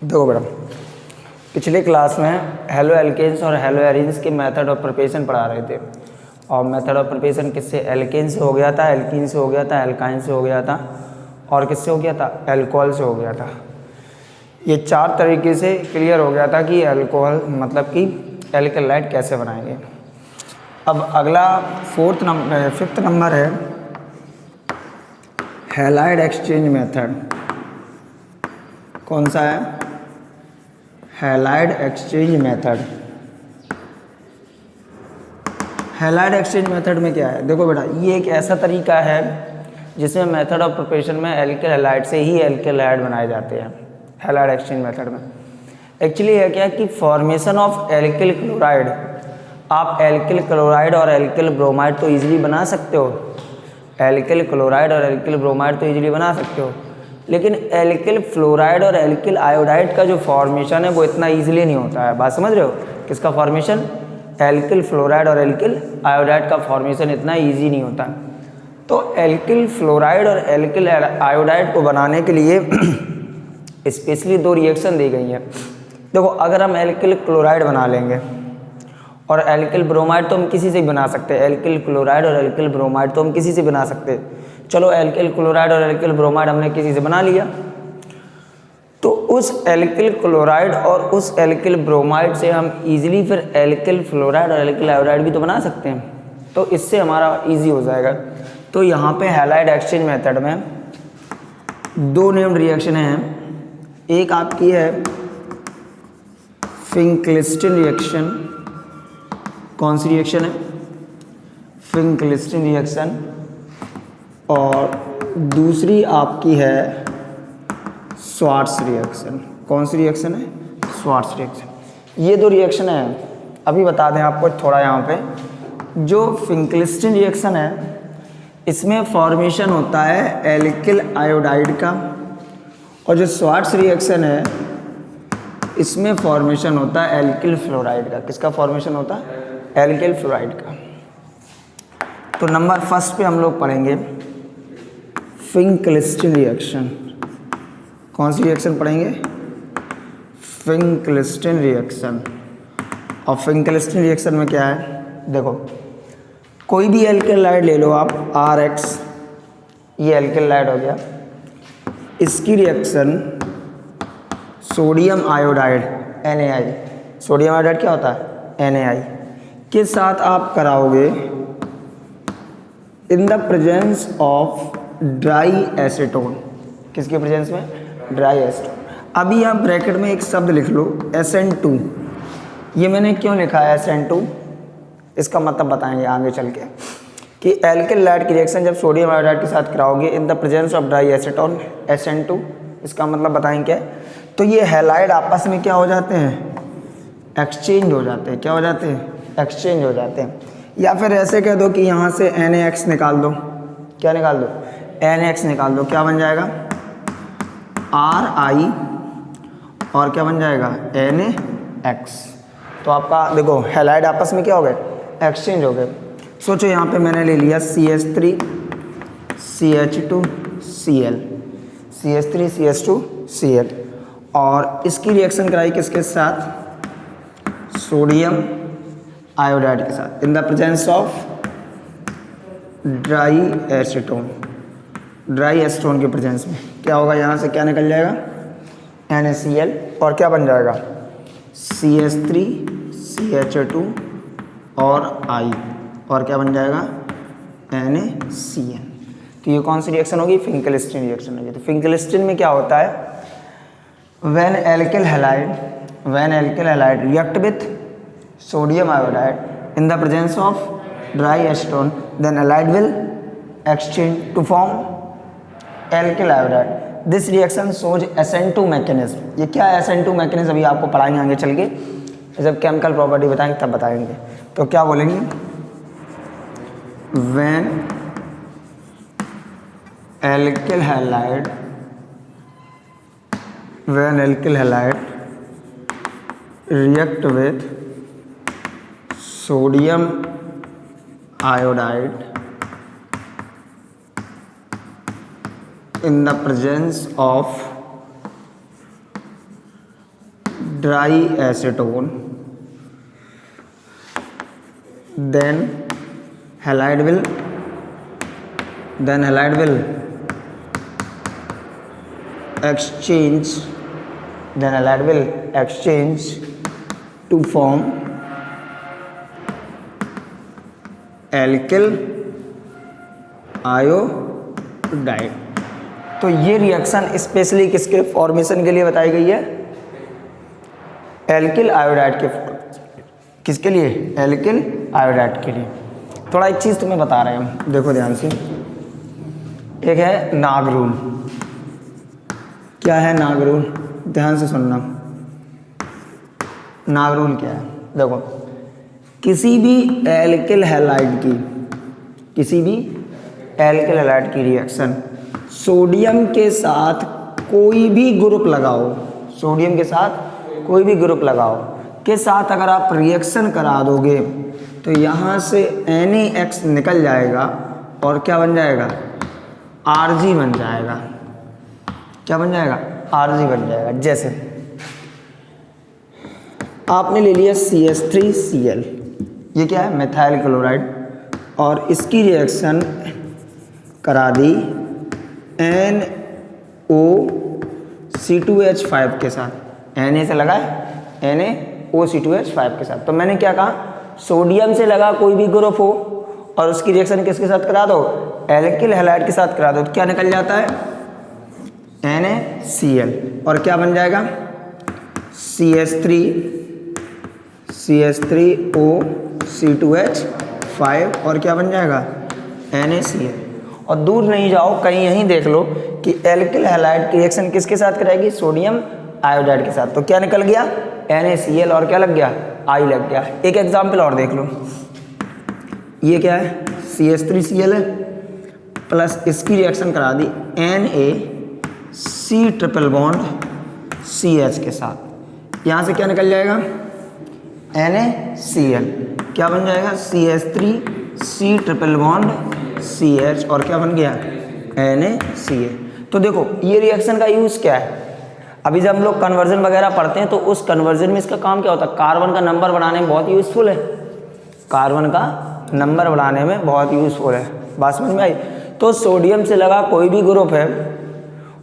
देखो बेटा, पिछले क्लास में हेलो एल्केन्स और हेलो एरीन्स के मेथड ऑफ प्रिपरेशन पढ़ा रहे थे। और मेथड ऑफ प्रिपरेशन किससे? एल्केन से हो गया था, एल्कीन से हो गया था, एल्काइन से हो गया था और किससे हो गया था? एल्कोहल से हो गया था। ये चार तरीके से क्लियर हो गया था कि एल्कोहल मतलब कि एल्केलाइड कैसे बनाएंगे। अब अगला फिफ्थ नंबर है हैलाइड एक्सचेंज मेथड। कौन सा है? Halide exchange method. Halide exchange method में क्या है? देखो बेटा, ये एक ऐसा तरीका है जिसमें मेथड ऑफ प्रिपरेशन में एल्किल हैलाइड से ही एल्किल हैलाइड बनाए जाते हैं। हैलाइड एक्सचेंज मेथड में एक्चुअली है क्या कि फॉर्मेशन ऑफ एल्किल क्लोराइड, आप एल्किल क्लोराइड और एल्किल ब्रोमाइड तो इजीली बना सकते हो, एल्किल क्लोराइड और एल्किल ब्रोमाइड तो इजीली बना सकते हो, लेकिन एल्किल फ्लोराइड और एल्किल आयोडाइड का जो फॉर्मेशन है वो इतना इजीली नहीं होता है। बात समझ रहे हो? किसका फॉर्मेशन? एल्किल फ्लोराइड और एल्किल आयोडाइड का फॉर्मेशन इतना इजी नहीं होता। तो एल्किल फ्लोराइड और एल्किल आयोडाइड को बनाने के लिए स्पेशली दो रिएक्शन दी गई हैं। देखो, अगर हम एल्किल क्लोराइड बना लेंगे और एल्किल ब्रोमाइड तो हम किसी से भी बना सकते हैं, एल्किल क्लोराइड और एल्किल ब्रोमाइड तो हम किसी से बना सकते हैं। चलो, एल्किल क्लोराइड और एल्किल ब्रोमाइड हमने किसी से बना लिया, तो उस एल्किल क्लोराइड और उस एल्किल ब्रोमाइड से हम इजीली फिर एल्किल फ्लोराइड और एल्किल आयोडाइड भी तो बना सकते हैं। तो इससे हमारा इजी हो जाएगा। तो यहाँ पे हैलाइड एक्सचेंज मेथड में दो नेम्ड रिएक्शन हैं। एक आपकी है फिंकलिस्टन रिएक्शन। कौन सी रिएक्शन है? फिंकलिस्टन रिएक्शन। और दूसरी आपकी है स्वार्ट्स रिएक्शन। कौन सी रिएक्शन है? Swarts reaction. ये दो रिएक्शन है। अभी बता दें आपको थोड़ा, यहाँ पे जो फिंकलिस्टन रिएक्शन है इसमें फॉर्मेशन होता है एल्किल आयोडाइड का, और जो स्वार्ट्स रिएक्शन है इसमें फॉर्मेशन होता है एल्किल फ्लोराइड का। किसका फॉर्मेशन होता है? एल्किल फ्लोराइड का। तो नंबर फर्स्ट पे हम लोग पढ़ेंगे फिंकलिस्टन रिएक्शन। कौन सी रिएक्शन पढ़ेंगे? फिंकलिस्टन रिएक्शन। और फिंकलिस्टन रिएक्शन में क्या है? देखो, कोई भी एल्केलाइड ले लो आप, RX, ये एल्केलाइड हो गया, इसकी reaction sodium iodide NaI, sodium iodide क्या होता है? NaI के साथ आप कराओगे इन the presence of dry acetone. किसके प्रेजेंस में? Dry acetone. अभी आप ब्रैकेट में एक शब्द लिख लो SN2। ये मैंने क्यों लिखा है SN2? इसका मतलब बताएंगे आगे चल के कि एल्किल हैलाइड की रिएक्शन जब सोडियम आयोडाइड के साथ कराओगे इन the presence of dry acetone SN2, इसका मतलब बताएंगे क्या? तो ये हैलाइड आपस में क्या हो जाते हैं? एक्सचेंज हो जाते हैं। क्या हो जाते हैं? एक्सचेंज हो जाते हैं। या फिर ऐसे कह दो कि यहाँ से NaX निकाल दो। क्या निकाल दो? NaX निकाल दो। क्या बन जाएगा? Ri और क्या बन जाएगा? NaX। तो आपका देखो हैलाइड आपस में क्या हो गए? एक्सचेंज हो गए। सोचो, यहाँ पे मैंने ले लिया CH3 CH2 Cl, CH3 CH2 Cl, और इसकी रिएक्शन कराई किसके साथ? सोडियम आयोडाइड के साथ इन the presence of dry acetone. Dry acetone के प्रेजेंस में क्या होगा? यहाँ से क्या निकल जाएगा? NaCl, और क्या बन जाएगा? CH3 CH2 और I, और क्या बन जाएगा? NaCl। तो ये कौन सी रिएक्शन होगी? फिंकलिस्टन रिएक्शन होगी। तो फिंकलिस्टन में क्या होता है? When alkyl halide react with sodium iodide in the presence of dry acetone, then halide will exchange to form alkyl iodide. This reaction shows SN2 mechanism. ये क्या है SN2 मैकेनिज्म? अभी आपको पढ़ाएंगे आगे चल के, जब केमिकल प्रॉपर्टी बताएंगे तब बताएंगे। तो क्या बोलेंगे? When alkyl halide react with sodium iodide in the presence of dry acetone, then halide will exchange to form alkyl iodide. तो ये रिएक्शन स्पेशली किसके फॉर्मेशन के लिए बताई गई है? एल्किल आयोडाइड के, किसके लिए? एल्किल आयोडाइड के लिए। थोड़ा एक चीज़ तुम्हें बता रहे हैं, देखो ध्यान से। एक है नागरून। क्या है नागरून? ध्यान से सुनना। नागरून क्या है? देखो, किसी भी एल्किल हैलाइड की रिएक्शन सोडियम के साथ कोई भी ग्रुप लगाओ, के साथ अगर आप रिएक्शन करा दोगे तो यहाँ से NaX निकल जाएगा और क्या बन जाएगा? Rg बन जाएगा। क्या बन जाएगा? Rg बन जाएगा। जैसे आपने ले लिया CH3Cl, ये क्या है? मेथाइल क्लोराइड, और इसकी रिएक्शन करा दी NaOC2H5 के साथ। Na से लगा है, NaOC2H5 के साथ। तो मैंने क्या कहा? सोडियम से लगा कोई भी ग्रुप हो और उसकी रिएक्शन किसके साथ करा दो? एल्किल हैलाइड के साथ करा दो, तो क्या निकल जाता है? NaCl, और क्या बन जाएगा? CH3OC2H5, और क्या बन जाएगा? NaCl। और दूर नहीं जाओ, कहीं यहीं देख लो कि एल्किल हैलाइड की रिएक्शन किसके साथ कराएगी? सोडियम आयोडाइड के साथ। तो क्या निकल गया? NaCl, और क्या लग गया? I लग गया। एक एग्जाम्पल और देख लो। ये क्या है? CH3Cl है, प्लस इसकी रिएक्शन करा दी NaC ट्रिपल बॉन्ड CH के साथ। यहाँ से क्या निकल जाएगा? NaCl। क्या बन जाएगा? CH3C ट्रिपल बॉन्ड CH, और क्या बन गया? NaCl। तो देखो, ये रिएक्शन का यूज़ क्या है? अभी जब हम लोग कन्वर्जन वगैरह पढ़ते हैं तो उस कन्वर्जन में इसका काम क्या होता है? कार्बन का नंबर बढ़ाने में बहुत यूज़फुल है। बात समझ में आई? तो सोडियम से लगा कोई भी ग्रुप है,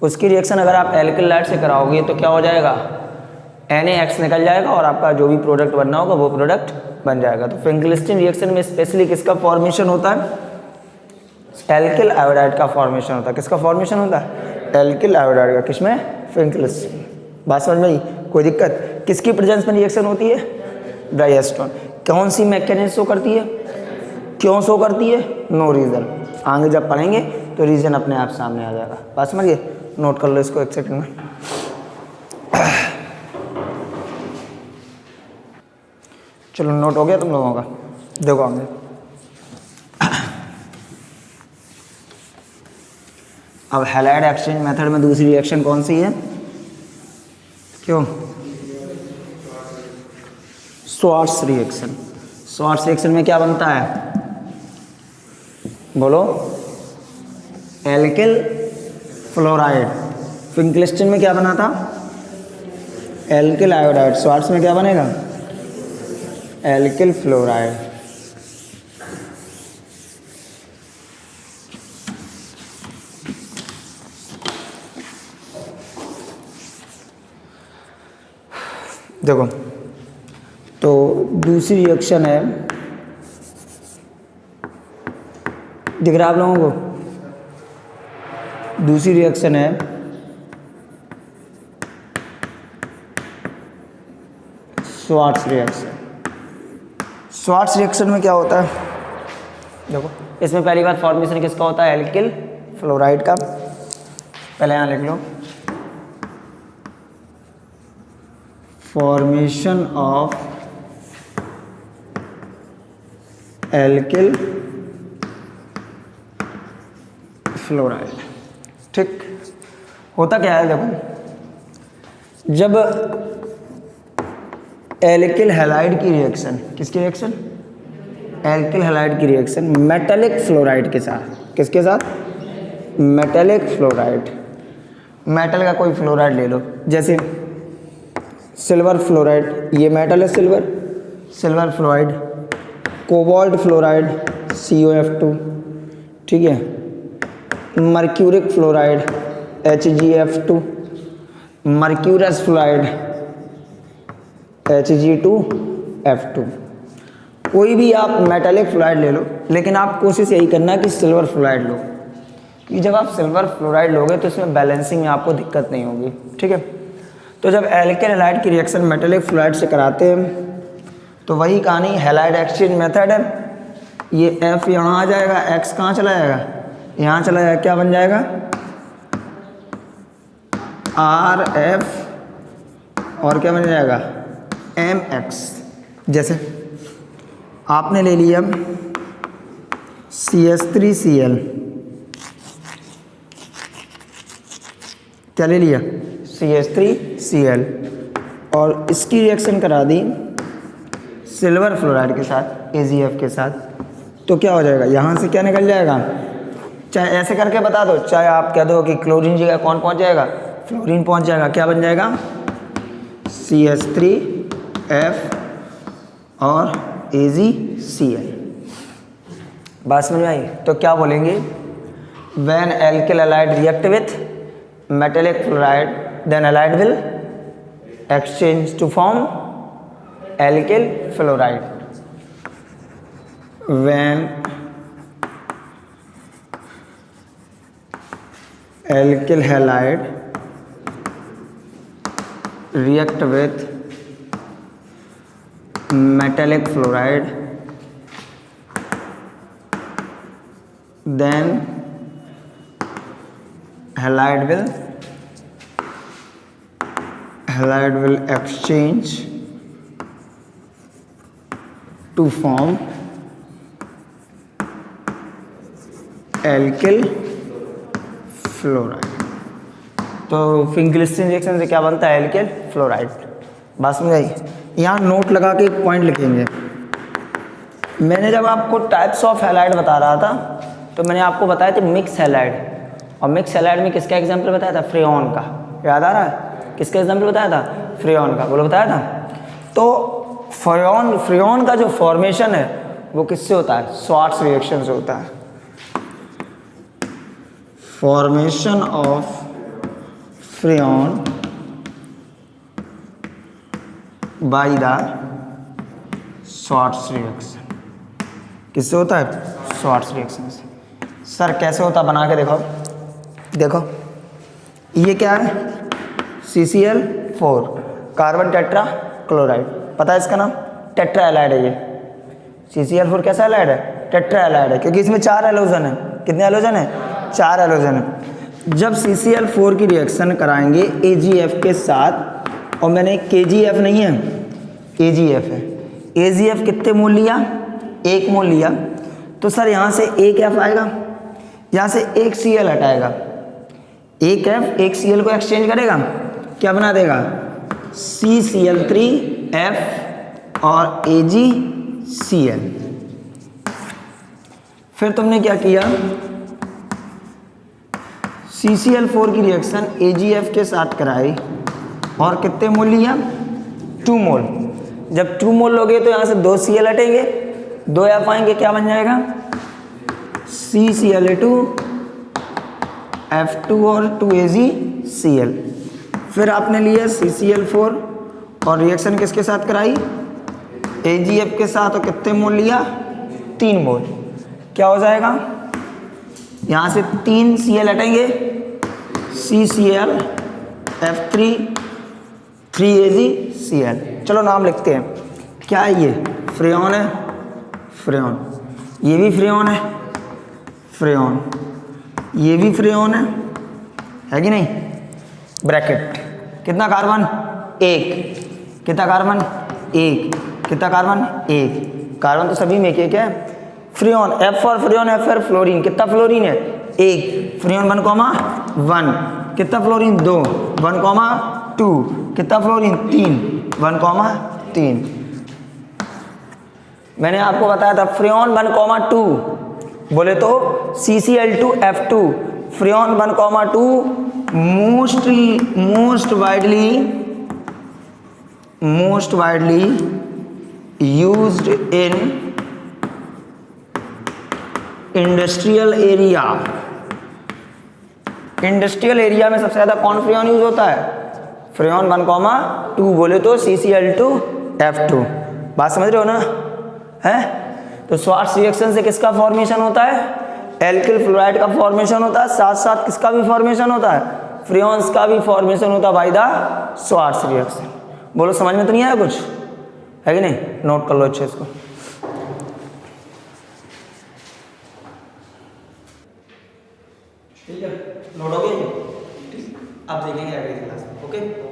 उसकी रिएक्शन अगर आप एल्किल हैलाइड से कराओगे तो क्या हो जाएगा? NaX निकल जाएगा और आपका जो भी प्रोडक्ट बनना होगा वो प्रोडक्ट बन जाएगा। तो फिंकलिस्टीन रिएक्शन में स्पेशली किसका फॉर्मेशन होता है? एल्किल आयोडाइड का फॉर्मेशन होता है। किसका फॉर्मेशन होता है? एल्किल आयोडाइड का। किसमें? फिंकलिस्टीन। बात समझ में आई? कोई दिक्कत? किसकी प्रेजेंस में रिएक्शन होती है? Dry acetone. कौन सी मैकेनिज्म शो करती है? क्यों शो करती है? No reason. आगे जब पढ़ेंगे तो रीज़न अपने आप सामने आ जाएगा। बात समझिए? नोट कर लो इसको एक सेकंड में। चलो, नोट हो गया तुम लोगों का? देखो आगे, अब हैलाइड एक्सचेंज मेथड में दूसरी रिएक्शन कौन सी है? क्यों? Swarts reaction. स्वार्ट्स रिएक्शन में क्या बनता है? बोलो। Alkyl fluoride. फिंकलिस्टीन में क्या बना था? Alkyl iodide. स्वार्ट्स में क्या बनेगा? Alkyl fluoride. देखो, तो दूसरी रिएक्शन है, दिख रहा है आप लोगों को? दूसरी रिएक्शन है स्वार्ट्स रिएक्शन। स्वार्ट्स रिएक्शन में क्या होता है? देखो, इसमें पहली बार फॉर्मेशन किसका होता है? एल्किल फ्लोराइड का। पहले यहाँ लिख लो, फॉर्मेशन ऑफ एल्किल फ्लोराइड। ठीक, होता क्या है? देखो, जब एल्किल हैलाइड की रिएक्शन, किसकी रिएक्शन? एल्किल हैलाइड की रिएक्शन मेटालिक फ्लोराइड के साथ। किसके साथ? Metallic fluoride. मेटल का कोई फ्लोराइड ले लो, जैसे सिल्वर फ्लोराइड, ये मेटल है silver, silver fluoride. Cobalt fluoride COF2, ठीक है। Mercuric fluoride HgF2, mercurous fluoride Hg2F2। कोई भी आप मेटालिक फ्लोराइड ले लो, लेकिन आप कोशिश यही करना कि सिल्वर फ्लोराइड लो, कि जब आप सिल्वर फ्लोराइड लोगे तो इसमें बैलेंसिंग में आपको दिक्कत नहीं होगी, ठीक है। तो जब एल्केन हैलाइड की रिएक्शन मेटालिक फ्लोराइड से कराते हैं तो वही कहानी हैलाइड एक्सचेंज मेथड है। ये F यहाँ आ जाएगा, X कहाँ चला जाएगा, यहाँ चला जाएगा, क्या बन जाएगा RF और क्या बन जाएगा MX। जैसे आपने ले लिया CH3Cl, क्या ले लिया CH3Cl, और इसकी रिएक्शन करा दी सिल्वर फ्लोराइड के साथ AgF के साथ, तो क्या हो जाएगा, यहाँ से क्या निकल जाएगा, चाहे ऐसे करके बता दो, चाहे आप कह दो कि क्लोरीन जगह कौन पहुँच जाएगा, फ्लोरीन पहुँच जाएगा, क्या बन जाएगा CH3F और AgCl। बात समझ में आई? तो क्या बोलेंगे, when alkyl halide react with metallic fluoride then halide will exchange to form alkyl fluoride. When alkyl halide react with metallic fluoride then halide will exchange to form alkyl fluoride। तो फिंगलिस्टीन reaction से क्या बनता है, alkyl fluoride. बात समझ आई? यहाँ note लगा के एक पॉइंट लिखेंगे। मैंने जब आपको टाइप्स ऑफ हैलाइड बता रहा था तो मैंने आपको बताया था मिक्स हैलाइड, और मिक्स हैलाइड में किसका एग्जाम्पल बताया था, फ्रेऑन का। याद आ रहा है किसका एग्जाम्पल बताया था, फ्रेऑन का, बोलो बताया था। तो फ्रेऑन का जो फॉर्मेशन है वो किससे होता है, स्वार्ट्ज रिएक्शन से होता है। Formation of freon by the Swarts reaction, किससे होता है, स्वार्ट्ज रिएक्शन से। सर कैसे होता, बना के देखो। देखो ये क्या है, CCl4 कार्बन टेट्रा क्लोराइड, पता है इसका नाम, टेट्रा हैलाइड है ये। CCl4 कैसा हैलाइड है, टेट्रा हैलाइड है, क्योंकि इसमें 4 हैलोजन है। कितने हैलोजन है, 4 हैलोजन है। जब CCl4 की रिएक्शन कराएंगे AgF के साथ, और मैंने KgF नहीं है, AgF है। AgF कितने मोल लिया, 1 मोल लिया, तो सर यहाँ से एक F आएगा, यहाँ से एक Cl हटाएगा, एक F एक Cl को एक्सचेंज करेगा, क्या बना देगा CCl3F और AgCl। फिर तुमने क्या किया, CCl4 की रिएक्शन AgF के साथ कराई, और कितने मोल लिया, 2 मोल। जब 2 मोल लोगे तो यहाँ से 2 Cl हटेंगे, 2 F आएंगे, क्या बन जाएगा CCl2 F2 और 2 AgCl। फिर आपने लिया CCl4 और रिएक्शन किसके साथ कराई, AgF के साथ, और कितने मोल लिया, 3 मोल। क्या हो जाएगा, यहाँ से 3 Cl हटेंगे, CCl F3 3 AgCl। चलो नाम लिखते हैं, क्या है ये, फ्रेऑन है, फ्रेऑन, ये भी फ्रेऑन है, फ्रेऑन, ये भी फ्रेऑन है कि नहीं। ब्रैकेट, कितना कार्बन, 1, कितना कार्बन, 1, कितना कार्बन, 1, कार्बन तो सभी में एक है। फ्रेऑन, F और फ्रेऑन, F और फ्लोरीन, कितना फ्लोरीन है, 1, फ्रेऑन 1,1, कितना फ्लोरीन, 2, 1,2, कितना फ्लोरीन, 3, 1,3। मैंने आपको बताया था फ्रेऑन 1,2 बोले तो CCl2F2, फ्रेऑन 1,2 most widely most widely used in industrial area. Industrial area में सबसे ज़्यादा कौन फ्रेऑन यूज होता है? फ्रेऑन 1,2 बोले तो CCl2F2। बात समझ रहे हो ना? है तो स्वार्ट्ज रिएक्शन से किसका फॉर्मेशन होता है? एल्किल फ्लोराइड का फॉर्मेशन होता है, साथ साथ किसका भी फॉर्मेशन होता है? फ्रेऑन्स का भी फॉर्मेशन होता है बाय द स्वार्ट्ज रिएक्शन। बोलो समझ में तो नहीं आया कुछ? है कि नहीं? नोट कर लो अच्छे इसको। ठीक है, नोट हो गया? ठीक, अब देखेंगे अगली क्लास में। ओके।